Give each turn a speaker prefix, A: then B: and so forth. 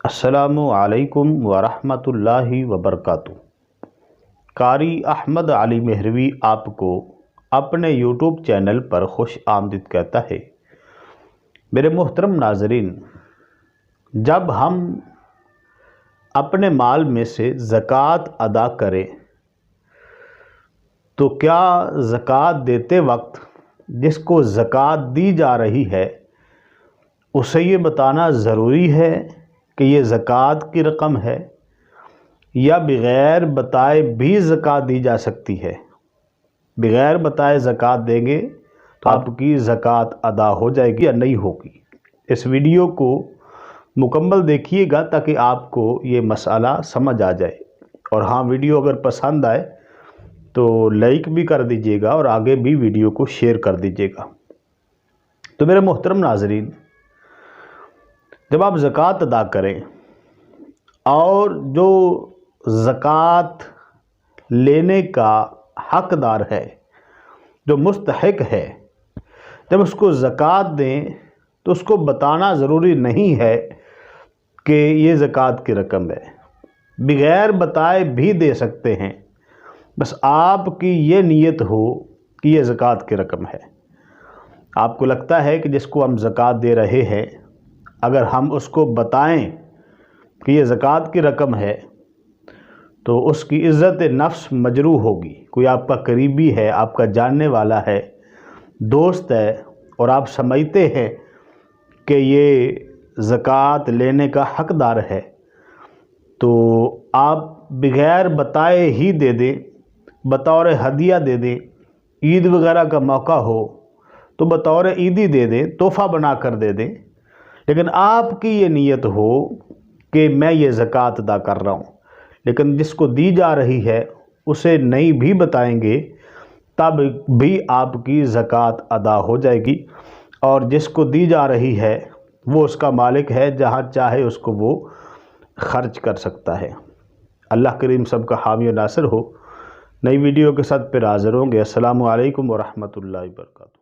A: السلام علیکم ورحمۃ اللہ وبرکاتہ۔ قاری احمد علی مہروی آپ کو اپنے یوٹیوب چینل پر خوش آمدید کہتا ہے۔ میرے محترم ناظرین، جب ہم اپنے مال میں سے زکوٰۃ ادا کریں تو کیا زکوٰۃ دیتے وقت جس کو زکوٰۃ دی جا رہی ہے اسے یہ بتانا ضروری ہے کہ یہ زکوٰۃ کی رقم ہے، یا بغیر بتائے بھی زکوٰۃ دی جا سکتی ہے؟ بغیر بتائے زکوٰۃ دیں گے تو آپ کی زکوٰۃ ادا ہو جائے گی یا نہیں ہوگی؟ اس ویڈیو کو مکمل دیکھیے گا تاکہ آپ کو یہ مسئلہ سمجھ آ جائے، اور ہاں، ویڈیو اگر پسند آئے تو لائک بھی کر دیجیے گا اور آگے بھی ویڈیو کو شیئر کر دیجیے گا۔ تو میرے محترم ناظرین، جب آپ زکوٰۃ ادا کریں اور جو زکوٰۃ لینے کا حقدار ہے، جو مستحق ہے، جب اس کو زکوٰۃ دیں تو اس کو بتانا ضروری نہیں ہے کہ یہ زکوٰۃ کی رقم ہے۔ بغیر بتائے بھی دے سکتے ہیں، بس آپ کی یہ نیت ہو کہ یہ زکوٰۃ کی رقم ہے۔ آپ کو لگتا ہے کہ جس کو ہم زکوٰۃ دے رہے ہیں، اگر ہم اس کو بتائیں کہ یہ زکوٰۃ کی رقم ہے تو اس کی عزت نفس مجروح ہوگی۔ کوئی آپ کا قریبی ہے، آپ کا جاننے والا ہے، دوست ہے، اور آپ سمجھتے ہیں کہ یہ زکوٰۃ لینے کا حقدار ہے، تو آپ بغیر بتائے ہی دے دیں، بطور ہدیہ دے دیں۔ عید وغیرہ کا موقع ہو تو بطور عیدی دے دیں، تحفہ بنا کر دے دیں، لیکن آپ کی یہ نیت ہو کہ میں یہ زکوٰۃ ادا کر رہا ہوں، لیکن جس کو دی جا رہی ہے اسے نہیں بھی بتائیں گے، تب بھی آپ کی زکوٰۃ ادا ہو جائے گی، اور جس کو دی جا رہی ہے وہ اس کا مالک ہے، جہاں چاہے اس کو وہ خرچ کر سکتا ہے۔ اللہ کریم سب کا حامی و ناصر ہو۔ نئی ویڈیو کے ساتھ پھر حاضر ہوں گے۔ السلام علیکم ورحمۃ اللہ وبرکاتہ۔